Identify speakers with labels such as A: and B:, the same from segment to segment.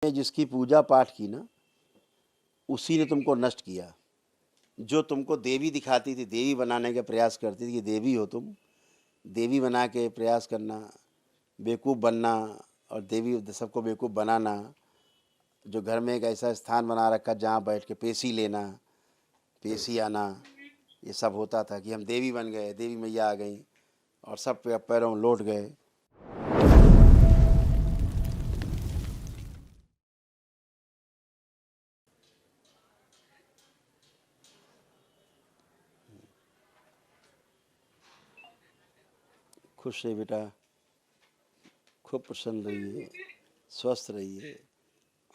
A: ने जिसकी पूजा पाठ की ना, उसी ने तुमको नष्ट किया। जो तुमको देवी दिखाती थी, देवी बनाने का प्रयास करती थी कि देवी हो तुम, देवी बना के प्रयास करना, बेवकूफ़ बनना और देवी सबको बेवकूफ़ बनाना। जो घर में एक ऐसा स्थान बना रखा जहाँ बैठ के पेशी लेना, पेशी आना, ये सब होता था कि हम देवी बन गए, देवी मैया आ गई और सब पैरों में लौट गए। खुश रहिए बेटा, खूब प्रसन्न रहिए, स्वस्थ रहिए।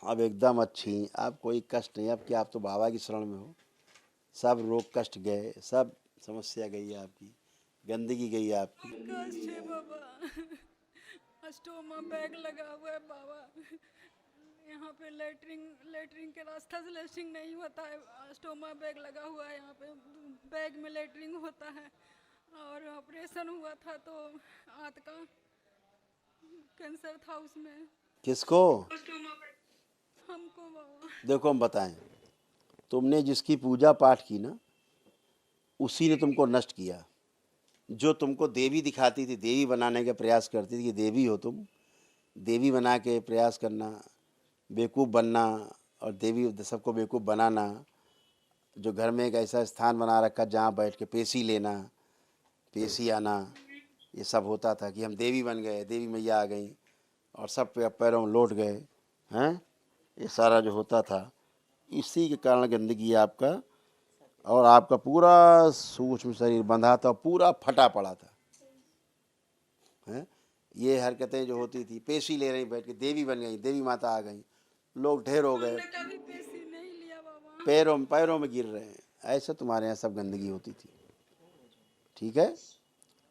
A: अब एकदम अच्छी, अब कोई कष्ट नहीं। अब क्या, आप तो बाबा की शरण में हो। सब रोग कष्ट गए, सब समस्या गई आपकी, गंदगी गई आपकी।
B: कष्ट है बाबा। स्टोमा बैग लगा हुआ है बाबा। यहाँ पे लेटरिन के रास्ता से लेटरिन नहीं होता है। स्टोमा बैग लगा हुआ है यहाँ पे। बैग में लेटरिन होता है। और ऑपरेशन हुआ था तो आंत का कैंसर था उसमें।
A: किसको?
B: हमको बाबा।
A: देखो हम बताएं, तुमने जिसकी पूजा पाठ की ना, उसी ने तुमको नष्ट किया। जो तुमको देवी दिखाती थी, देवी बनाने का प्रयास करती थी कि देवी हो तुम, देवी बना के प्रयास करना, बेवकूफ़ बनना और देवी सबको बेवकूफ़ बनाना। जो घर में एक ऐसा स्थान बना रखा जहाँ बैठ के पेशी लेना, पेशी आना, ये सब होता था कि हम देवी बन गए, देवी मैया आ गई और सब पैरों में लौट गए हैं। ये सारा जो होता था, इसी के कारण गंदगी है आपका। और आपका पूरा सूक्ष्म शरीर बंधा था, पूरा फटा पड़ा था हैं। ये हरकतें जो होती थी, पेशी ले रही बैठ के, देवी बन गई, देवी माता आ गई, लोग ढेर हो गए,
B: हमने कभी पेशी नहीं लिया बाबा।
A: पैरों में गिर रहे हैं। ऐसा तुम्हारे यहाँ सब गंदगी होती थी, ठीक है।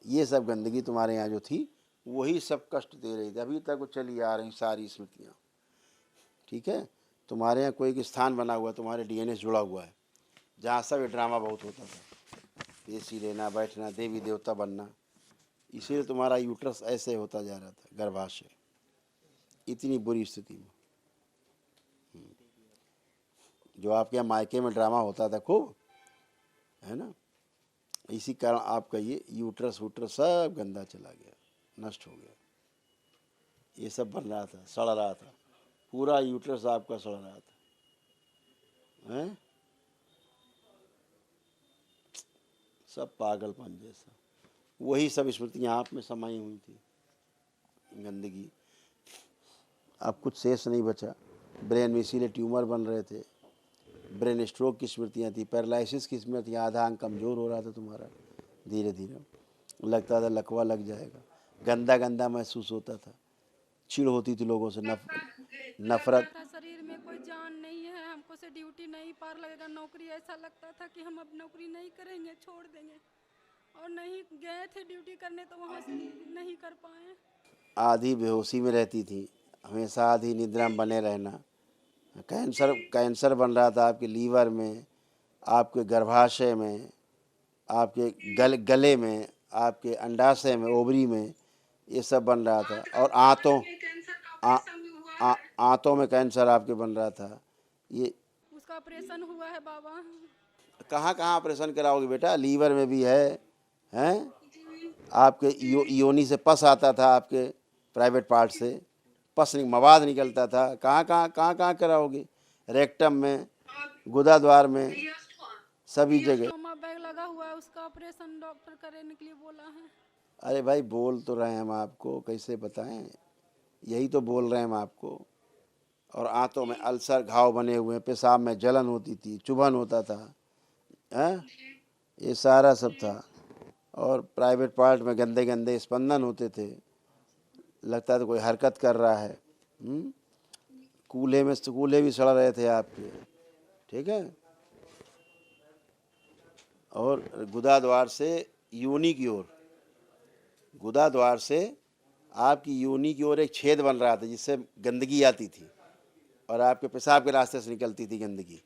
A: ये सब गंदगी तुम्हारे यहाँ जो थी, वही सब कष्ट दे रही थी। अभी तक वो चली आ रही सारी स्मृतियाँ, ठीक है। तुम्हारे यहाँ कोई एक स्थान बना हुआ है, तुम्हारे डीएनए से जुड़ा हुआ है, जहाँ सब ये ड्रामा बहुत होता था, पेशी लेना, बैठना, देवी देवता बनना। इसीलिए तुम्हारा यूट्रस ऐसे होता जा रहा था, गर्भाशय, इतनी बुरी स्थिति में। जो आपके यहाँ मायके में ड्रामा होता था खूब, है ना, इसी कारण आपका ये यूट्रस वूट्रस सब गंदा चला गया, नष्ट हो गया। ये सब बन रहा था, सड़ रहा था, पूरा यूट्रस आपका सड़ रहा था हैं। सब पागलपन जैसा, वही सब स्मृतियाँ आप में समाई हुई थी, गंदगी। अब कुछ शेष नहीं बचा। ब्रेन में इसीलिए ट्यूमर बन रहे थे, ब्रेन स्ट्रोक की स्मृतियाँ थी, पैरालिसिस की स्मृतियाँ, आधा अंग कमज़ोर हो रहा था तुम्हारा, धीरे धीरे लगता था लकवा लग जाएगा, गंदा गंदा महसूस होता था, चिढ़ होती थी लोगों से,
B: लगता
A: नफरत।
B: था शरीर में कोई जान नहीं है, हमको से ड्यूटी नहीं पार लगेगा। नौकरी ऐसा लगता था कि हम अब नौकरी नहीं करेंगे, छोड़ देंगे। और नहीं गए थे ड्यूटी करने तो वहाँ से नहीं कर पाए।
A: आधी बेहोशी में रहती थी, हमेशा आधी निद्रा में बने रहना। कैंसर बन रहा था आपके लीवर में, आपके गर्भाशय में, आपके गले में, आपके अंडाशय में, ओवरी में, ये सब बन रहा था। और आंतों में कैंसर आपके बन रहा था। ये
B: उसका ऑपरेशन हुआ है बाबा।
A: कहाँ कहाँ ऑपरेशन कराओगे बेटा? लीवर में भी है हैं। आपके योनि से पस आता था, आपके प्राइवेट पार्ट से पस मवाद निकलता था। कहाँ कराओगे? रेक्टम में, गुदा द्वार में, सभी जगह।
B: स्टोमा बैग लगा हुआ है, उसका ऑपरेशन डॉक्टर करने के लिए बोला है।
A: अरे भाई बोल तो रहे हैं हम आपको, कैसे बताएं? यही तो बोल रहे हैं हम आपको। और आंतों में अल्सर, घाव बने हुए हैं, पेशाब में जलन होती थी, चुभन होता था हैं, ये सारा सब था। और प्राइवेट पार्ट में गंदे गंदे स्पंदन होते थे, लगता था कोई हरकत कर रहा है। कूल्हे भी सड़ रहे थे आपके, ठीक है। और गुदा द्वार से योनि की ओर, गुदा द्वार से आपकी योनि की ओर एक छेद बन रहा था, जिससे गंदगी आती थी और आपके पेशाब के रास्ते से निकलती थी गंदगी।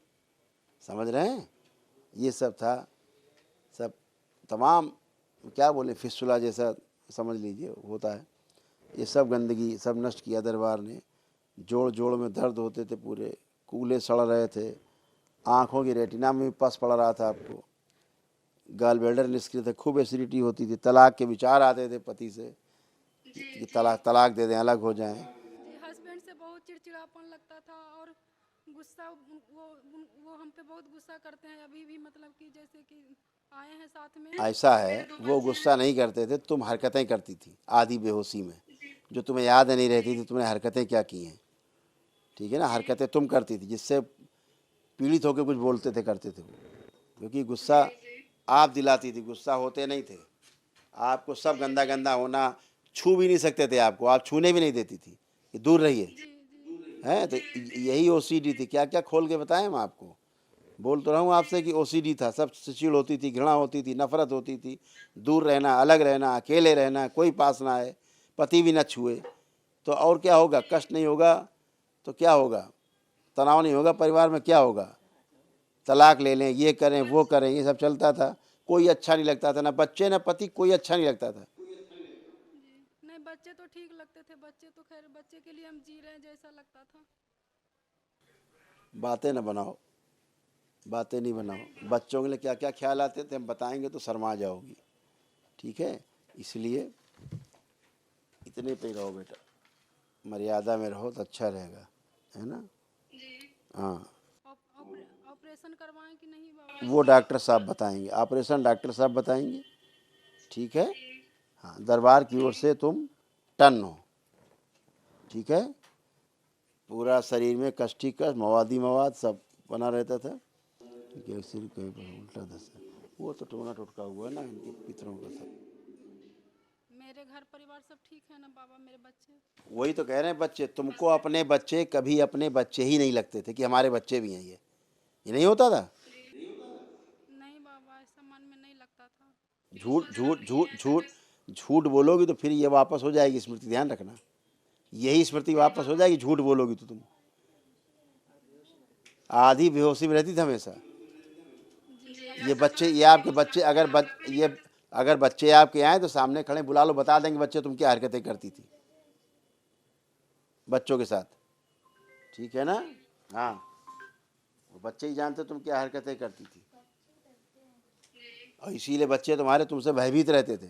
A: समझ रहे हैं? ये सब था, सब तमाम, क्या बोले, फिस्टुला जैसा समझ लीजिए होता है। ये सब गंदगी सब नष्ट किया दरबार ने। जोड़ जोड़ में दर्द होते थे, पूरे कूले सड़ रहे थे, आँखों की रेटिना में भी पस पड़ रहा था आपको, गाल ब्लैडर निष्क्रिय थे, खूब एसिडिटी होती थी, तलाक के विचार आते थे पति से कि तलाक दे दें, अलग हो जाएं।
B: जी हस्बैंड से बहुत चिड़चिड़ापन लगता था और गुस्सा वो हम पे बहुत गुस्सा करते हैं अभी भी, मतलब कि जैसे कि आए हैं साथ में।
A: ऐसा है, वो गुस्सा नहीं करते थे, तुम हरकतें करती थी आधी बेहोशी में, जो तुम्हें याद नहीं रहती थी तुमने हरकतें क्या की हैं, ठीक है ना। हरकतें तुम करती थी जिससे पीड़ित होकर कुछ बोलते थे, करते थे वो, क्योंकि गुस्सा आप दिलाती थी, गुस्सा होते नहीं थे। आपको सब गंदा गंदा होना, छू भी नहीं सकते थे आपको, आप छूने भी नहीं देती थी कि दूर रहिए,
B: जी जी
A: हैं। तो यही ओसीडी थी। क्या क्या खोल के बताएं हम आपको, बोल तो रहा हूँ आपसे कि ओसीडी था, सब से चिड़ होती थी, घृणा होती थी, नफरत होती थी, दूर रहना, अलग रहना, अकेले रहना, कोई पास ना आए, पति भी ना छुए। तो और क्या होगा, कष्ट नहीं होगा तो क्या होगा, तनाव नहीं होगा परिवार में, क्या होगा, तलाक ले लें, ये करें वो करें, ये सब चलता था। कोई अच्छा नहीं लगता था, ना बच्चे ना पति, कोई अच्छा नहीं लगता था।
B: जी। नहीं बच्चे तो ठीक लगते थे, बच्चे तो खैर बच्चे के लिए हम जी रहे हैं जैसा लगता था।
A: बातें ना बनाओ, बातें नहीं बनाओ। बच्चों के लिए क्या क्या ख्याल आते थे हम बताएंगे तो शर्मा जाओगी, ठीक है। इसलिए इतने पे ही रहो बेटा, मर्यादा में रहो तो अच्छा रहेगा, है ना। हाँ,
B: ऑपरेशन करवाएं कि नहीं बाबा?
A: वो डॉक्टर साहब बताएंगे, ऑपरेशन डॉक्टर साहब बताएंगे, ठीक है। हाँ, दरबार की ओर से तुम टन हो, ठीक है। पूरा शरीर में कष्टी कष्ट, मवादी मवाद सब बना रहता था। सिर कहीं पर उल्टा दशा, वो तो टोना टोटका हुआ ना इनके पितरों का सब।
B: मेरे घर परिवार सब ठीक है ना बाबा, मेरे बच्चे?
A: वही तो कह रहे हैं, बच्चे तुमको अपने बच्चे कभी अपने बच्चे ही नहीं लगते थे कि हमारे बच्चे भी हैं, ये नहीं होता था।
B: नहीं बाबा ऐसा मन में नहीं लगता था।
A: झूठ झूठ झूठ झूठ झूठ बोलोगी तो फिर ये वापस हो जाएगी स्मृति, ध्यान रखना, यही स्मृति वापस हो जाएगी, झूठ बोलोगी तो तुम। आधी बेहोशी में रहती थी हमेशा। ये बच्चे, ये आपके बच्चे, अगर बच्चे आपके आए तो सामने खड़े बुला लो, बता देंगे बच्चे तुम क्या हरकतें करती थी बच्चों के साथ, ठीक है ना। हाँ, वो बच्चे ही जानते तुम क्या हरकतें करती थी, और इसीलिए बच्चे तुम्हारे तुमसे भयभीत रहते थे,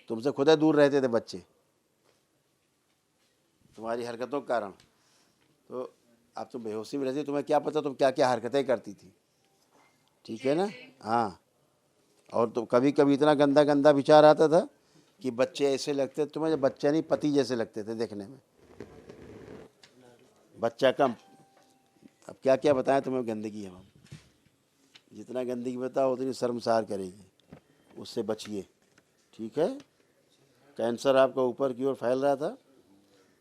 A: तुमसे खुद दूर रहते थे बच्चे तुम्हारी हरकतों के कारण। तो अब तुम बेहोशी में रहती, तुम्हें क्या पता तुम क्या क्या हरकतें करती थी, ठीक है ना। हाँ, और तो कभी कभी इतना गंदा गंदा विचार आता था कि बच्चे ऐसे लगते तुम्हें, जब बच्चे नहीं पति जैसे लगते थे देखने में, बच्चा कम। अब क्या क्या बताएं तुम्हें, गंदगी है हम, जितना गंदगी बताओ उतनी शर्मसार करेगी, उससे बचिए, ठीक है। कैंसर आपका ऊपर की ओर फैल रहा था,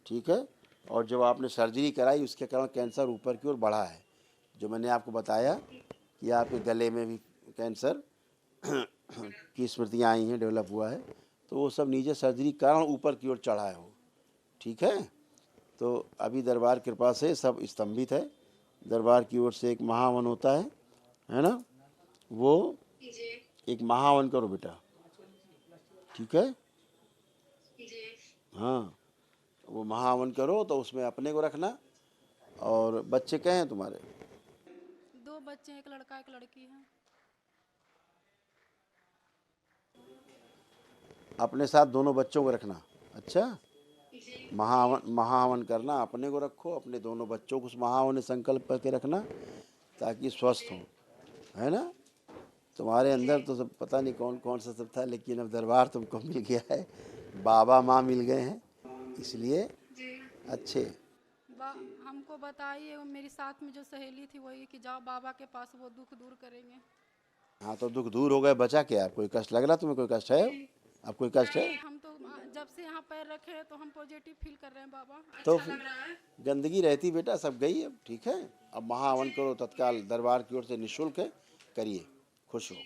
A: ठीक है, और जब आपने सर्जरी कराई उसके कारण कैंसर ऊपर की ओर बढ़ा है, जो मैंने आपको बताया कि आपके गले में भी कैंसर की स्मृतियाँ आई हैं, डेवलप हुआ है, तो वो सब नीचे सर्जरी के कारण ऊपर की ओर चढ़ा है वो, ठीक है। तो अभी दरबार कृपा से सब स्तंभित है, दरबार की ओर से एक महावन होता है ना, वो एक महावन करो बेटा, ठीक है। हाँ, वो महावन करो तो उसमें अपने को रखना। और बच्चे कहे हैं तुम्हारे?
B: 2 बच्चे हैं, एक लड़का एक लड़की है।
A: अपने साथ दोनों बच्चों को रखना, अच्छा। महावन करना, अपने को रखो, अपने दोनों बच्चों को उस महावन में संकल्प करके रखना ताकि स्वस्थ हो, है ना। तुम्हारे अंदर तो सब पता नहीं कौन कौन सा सब था, लेकिन अब दरबार तुमको मिल गया है, बाबा माँ मिल गए हैं, इसलिए अच्छे।
B: हमको बताइए, वो मेरी साथ में जो सहेली थी वही कि जाओ बाबा के पास, वो दुख दूर करेंगे।
A: हाँ, तो दुख दूर हो गए, बचा क्या, कोई कष्ट लग रहा तुम्हें, कोई कष्ट है अब, कोई कष्ट है?
B: हम तो जब से यहाँ पैर रखे हैं तो हम पॉजिटिव फील कर रहे हैं बाबा,
A: तो
B: अच्छा लग रहा है।
A: गंदगी रहती बेटा, सब गई अब, ठीक है। अब महावन करो तत्काल, दरबार की ओर से निःशुल्क है, करिए, खुश हो।